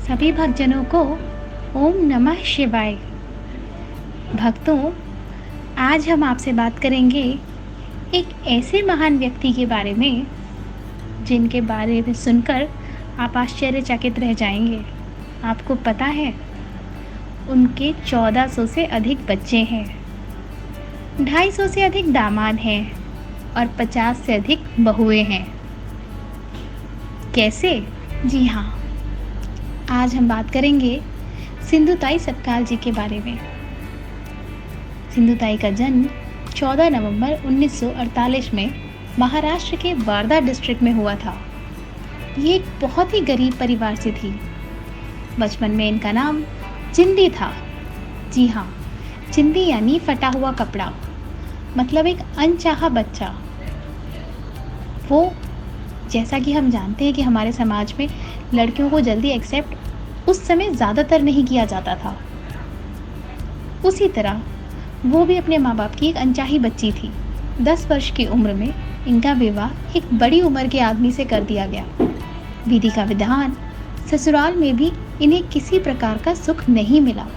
सभी भक्तजनों को ओम नमः शिवाय। भक्तों, आज हम आपसे बात करेंगे एक ऐसे महान व्यक्ति के बारे में जिनके बारे में सुनकर आप आश्चर्यचकित रह जाएंगे। आपको पता है, उनके 1400 से अधिक बच्चे हैं, 250 से अधिक दामाद हैं और 50 से अधिक बहुएं हैं। कैसे? जी हाँ, आज हम बात करेंगे सिंधुताई सतकाल जी के बारे में। सिंधुताई का जन्म 14 नवंबर 1948 में महाराष्ट्र के वार्धा डिस्ट्रिक्ट में हुआ था। ये एक बहुत ही गरीब परिवार से थी। बचपन में इनका नाम चिंदी था। जी हाँ, चिंदी यानी फटा हुआ कपड़ा, मतलब एक अनचाहा बच्चा। वो, जैसा कि हम जानते हैं कि हमारे समाज में लड़कियों को जल्दी एक्सेप्ट उस समय ज़्यादातर नहीं किया जाता था, उसी तरह वो भी अपने माँ बाप की एक अनचाही बच्ची थी। 10 वर्ष की उम्र में इनका विवाह एक बड़ी उम्र के आदमी से कर दिया गया। विधि का विधान, ससुराल में भी इन्हें किसी प्रकार का सुख नहीं मिला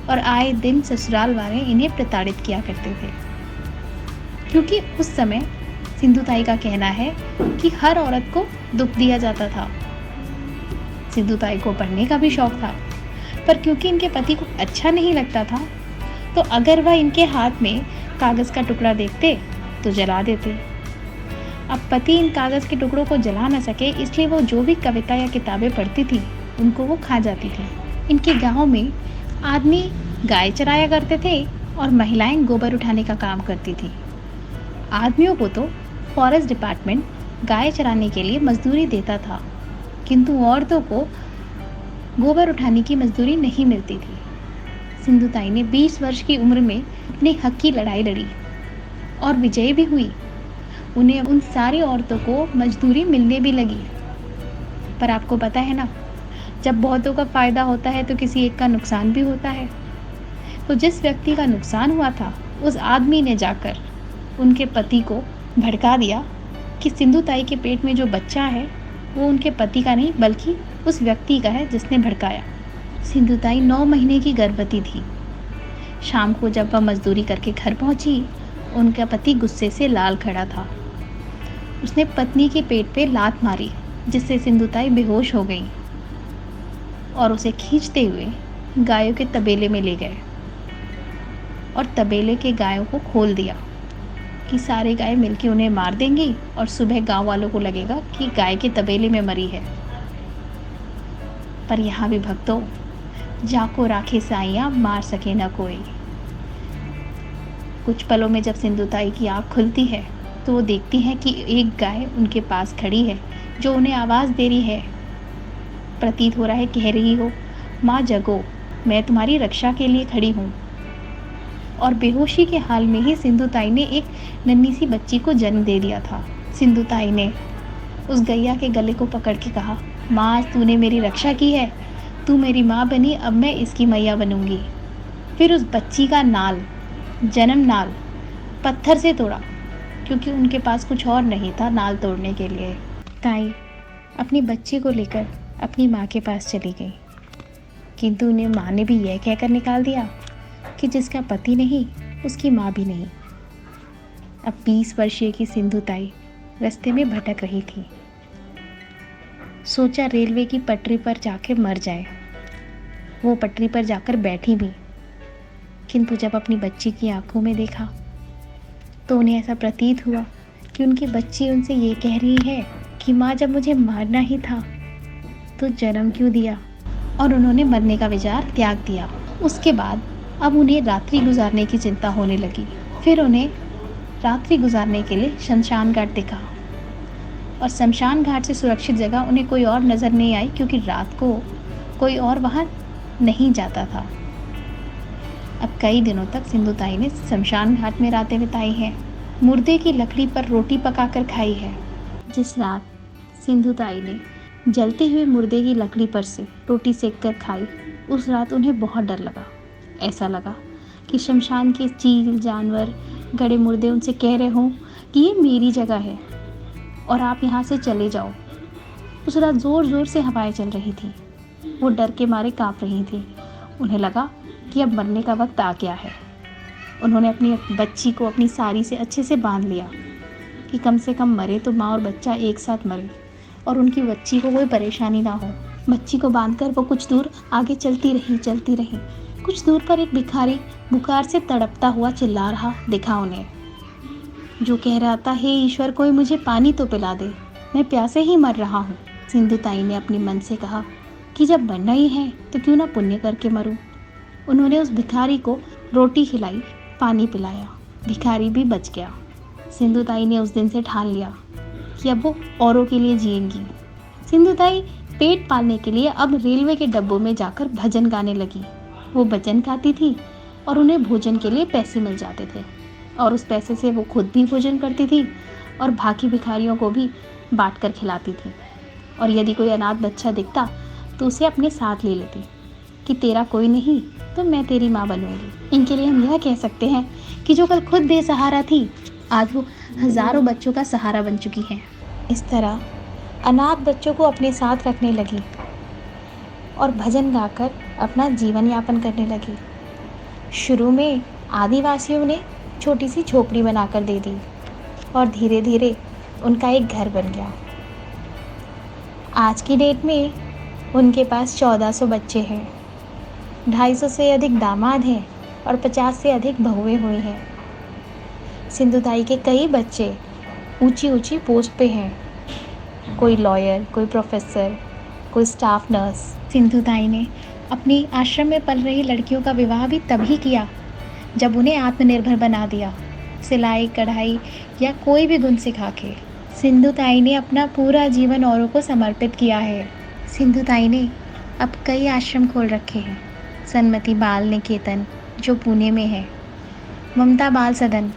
और आए दिन ससुराल वाले इन्हें प्रताड़ित किया करते थे, क्योंकि उस समय सिंधुताई का कहना है कि हर औरत को दुख दिया जाता था। सिंधुताई को पढ़ने का भी शौक था, पर क्योंकि इनके पति को अच्छा नहीं लगता था, तो अगर वह इनके हाथ में कागज़ का टुकड़ा देखते तो जला देते। अब पति इन कागज़ के टुकड़ों को जला न सके, इसलिए वो जो भी कविता या किताबें पढ़ती थी उनको वो खा जाती थी। इनके गांव में आदमी गाय चराया करते थे और महिलाएं गोबर उठाने का काम करती थी। आदमियों को तो फॉरेस्ट डिपार्टमेंट गाय चराने के लिए मजदूरी देता था, किंतु औरतों को गोबर उठाने की मजदूरी नहीं मिलती थी। सिंधुताई ने 20 वर्ष की उम्र में अपने हक की लड़ाई लड़ी और विजयी भी हुई। उन्हें उन सारी औरतों को मजदूरी मिलने भी लगी। पर आपको पता है ना, जब बहुतों का फायदा होता है तो किसी एक का नुकसान भी होता है। तो जिस व्यक्ति का नुकसान हुआ था, उस आदमी ने जाकर उनके पति को भड़का दिया कि सिंधुताई के पेट में जो बच्चा है वो उनके पति का नहीं बल्कि उस व्यक्ति का है जिसने भड़काया। सिंधुताई 9 महीने की गर्भवती थी। शाम को जब वह मजदूरी करके घर पहुंची, उनका पति गुस्से से लाल खड़ा था। उसने पत्नी के पेट पे लात मारी, जिससे सिंधुताई बेहोश हो गई और उसे खींचते हुए गायों के तबेले में ले गए और तबेले के गायों को खोल दिया कि सारे गाय मिलकर उन्हें मार देंगी और सुबह गांव वालों को लगेगा कि गाय के तबेले में मरी है। पर यहाँ भी भक्तों, जाको राखे साइयाँ मार सके न कोई। कुछ पलों में जब सिंधुताई की आँख खुलती है तो वो देखती है कि एक गाय उनके पास खड़ी है जो उन्हें आवाज़ दे रही है। प्रतीत हो रहा है कह रही हो, माँ जगो, मैं तुम्हारी रक्षा के लिए खड़ी हूँ। और बेहोशी के हाल में ही सिंधुताई ने एक नन्ही सी बच्ची को जन्म दे दिया था। सिंधुताई ने उस गैया के गले को पकड़ के कहा, माँ, तूने मेरी रक्षा की है, तू मेरी माँ बनी, अब मैं इसकी मैया बनूंगी। फिर उस बच्ची का नाल, जन्म नाल, पत्थर से तोड़ा, क्योंकि उनके पास कुछ और नहीं था नाल तोड़ने के लिए। ताई अपनी बच्ची को लेकर अपनी माँ के पास चली गई, किंतु उन्हें माँ ने भी यह कहकर निकाल दिया कि जिसका पति नहीं उसकी माँ भी नहीं। अब 20 वर्षीय की सिंधुताई रास्ते में भटक रही थी। सोचा रेलवे की पटरी पर जाकर मर जाए। वो पटरी पर जाकर बैठी भी, किंतु जब अपनी बच्ची की आंखों में देखा तो उन्हें ऐसा प्रतीत हुआ कि उनकी बच्ची उनसे ये कह रही है कि माँ, जब मुझे मारना ही था तो जन्म क्यों दिया। और उन्होंने मरने का विचार त्याग दिया। उसके बाद अब उन्हें रात्रि गुजारने की चिंता होने लगी। फिर उन्हें रात्रि गुजारने के लिए शमशान घाट दिखा और शमशान घाट से सुरक्षित जगह उन्हें कोई और नज़र नहीं आई, क्योंकि रात को कोई और वहाँ नहीं जाता था। अब कई दिनों तक सिंधुताई ने शमशान घाट में रातें बिताई हैं, मुर्दे की लकड़ी पर रोटी पकाकर खाई है। जिस रात सिंधुताई ने जलते हुए मुर्दे की लकड़ी पर से रोटी सेक कर खाई, उस रात उन्हें बहुत डर लगा। ऐसा लगा कि शमशान के चील जानवर, गड़े मुर्दे उनसे कह रहे हों कि ये मेरी जगह है और आप यहाँ से चले जाओ। उस रात ज़ोर ज़ोर से हवाएं चल रही थी। वो डर के मारे काँप रही थी। उन्हें लगा कि अब मरने का वक़्त आ गया है। उन्होंने अपनी बच्ची को अपनी साड़ी से अच्छे से बाँध लिया कि कम से कम मरे तो माँ और बच्चा एक साथ मरे और उनकी बच्ची को कोई परेशानी ना हो। बच्ची को बाँधकर वो कुछ दूर आगे चलती रही। कुछ दूर पर एक भिखारी बुखार से तड़पता हुआ चिल्ला रहा दिखा उन्हें, जो कह रहा था, हे ईश्वर, कोई मुझे पानी तो पिला दे, मैं प्यासे ही मर रहा हूँ। सिंधुताई ने अपने मन से कहा कि जब मरना ही है तो क्यों ना पुण्य करके मरूं। उन्होंने उस भिखारी को रोटी खिलाई, पानी पिलाया। भिखारी भी बच गया। सिंधुताई ने उस दिन से ठान लिया कि अब वो औरों के लिए जिएंगी। सिंधुताई पेट पालने के लिए अब रेलवे के डब्बों में जाकर भजन गाने लगी। वो भजन गाती थी और उन्हें भोजन के लिए पैसे मिल जाते थे और उस पैसे से वो खुद भी भोजन करती थी और बाकी भिखारियों को भी बांट कर खिलाती थी। और यदि कोई अनाथ बच्चा दिखता तो उसे अपने साथ ले लेती कि तेरा कोई नहीं तो मैं तेरी माँ बनूंगी। इनके लिए हम यह कह सकते हैं कि जो कल खुद बेसहारा थी, आज वो हजारों बच्चों का सहारा बन चुकी हैं। इस तरह अनाथ बच्चों को अपने साथ रखने लगी और भजन गाकर अपना जीवन यापन करने लगी। शुरू में आदिवासियों ने छोटी सी झोपड़ी बनाकर दे दी और धीरे धीरे उनका एक घर बन गया। आज की डेट में उनके पास 1400 बच्चे हैं, 250 से अधिक दामाद हैं और 50 से अधिक बहुएं हुई हैं। सिंधुताई के कई बच्चे ऊंची ऊंची पोस्ट पे हैं, कोई लॉयर, कोई प्रोफेसर, कोई स्टाफ नर्स। सिंधुताई ने अपनी आश्रम में पल रही लड़कियों का विवाह भी तभी किया जब उन्हें आत्मनिर्भर बना दिया, सिलाई, कढ़ाई या कोई भी गुण सिखा के। सिंधुताई ने अपना पूरा जीवन औरों को समर्पित किया है। सिंधुताई ने अब कई आश्रम खोल रखे हैं। सन्मति बाल निकेतन जो पुणे में है, ममता बाल सदन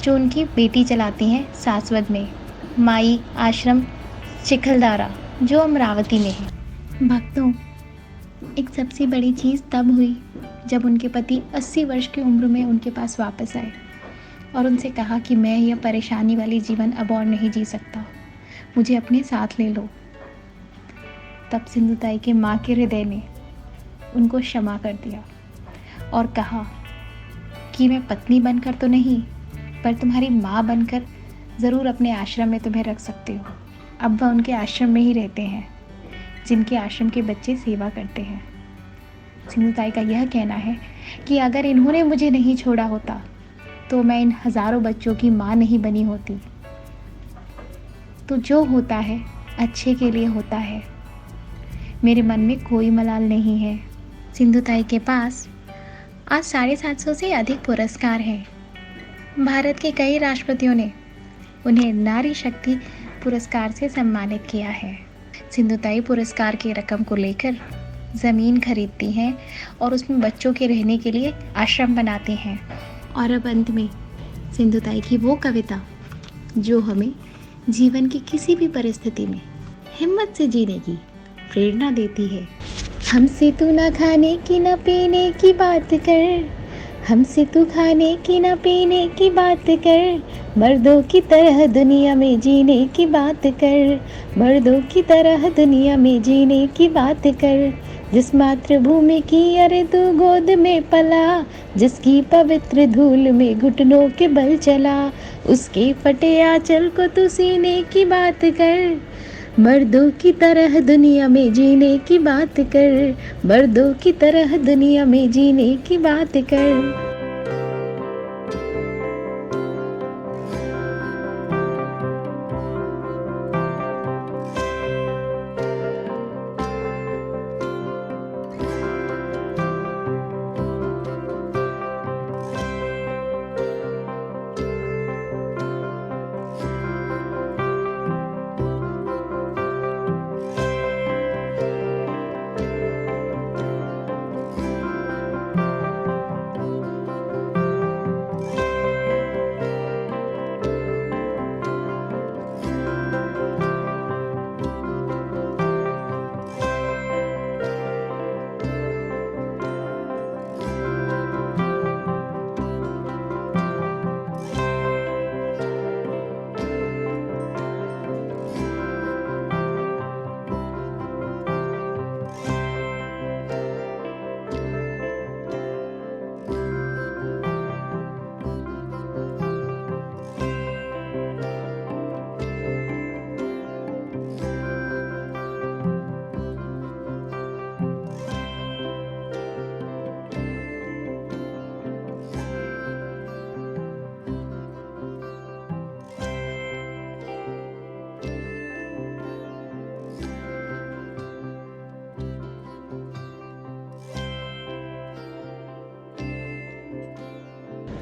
जो उनकी बेटी चलाती हैं सासवद में, माई आश्रम चिखलदारा जो अमरावती में है। भक्तों, एक सबसे बड़ी चीज़ तब हुई जब उनके पति 80 वर्ष की उम्र में उनके पास वापस आए और उनसे कहा कि मैं यह परेशानी वाली जीवन अब और नहीं जी सकता, मुझे अपने साथ ले लो। तब सिंधुताई के माँ के हृदय ने उनको क्षमा कर दिया और कहा कि मैं पत्नी बनकर तो नहीं, पर तुम्हारी माँ बनकर ज़रूर अपने आश्रम में तुम्हें रख सकती हो। अब वह उनके आश्रम में ही रहते हैं, जिनके आश्रम के बच्चे सेवा करते हैं। सिंधुताई का यह कहना है कि अगर इन्होंने मुझे नहीं छोड़ा होता तो मैं इन हज़ारों बच्चों की माँ नहीं बनी होती। तो जो होता है अच्छे के लिए होता है। मेरे मन में कोई मलाल नहीं है। सिंधुताई के पास आज 750 से अधिक पुरस्कार हैं। भारत के कई राष्ट्रपतियों ने उन्हें नारी शक्ति पुरस्कार से सम्मानित किया है। सिंधुताई पुरस्कार की रकम को लेकर ज़मीन खरीदती हैं और उसमें बच्चों के रहने के लिए आश्रम बनाती हैं। और अब अंत में सिंधुताई की वो कविता जो हमें जीवन की किसी भी परिस्थिति में हिम्मत से जीने की प्रेरणा देती है। हमसे तू ना खाने की ना पीने की बात कर, हमसे तू खाने की ना पीने की बात कर, मर्दों की तरह दुनिया में जीने की बात कर, मर्दों की तरह दुनिया में जीने की बात कर। जिस मातृभूमि की अरे तू गोद में पला, जिसकी पवित्र धूल में घुटनों के बल चला, उसके फटे आंचल को तू सीने की बात कर, मर्दों की तरह दुनिया में जीने की बात कर, मर्दों की तरह दुनिया में जीने की बात कर।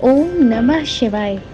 ओम नमः शिवाय।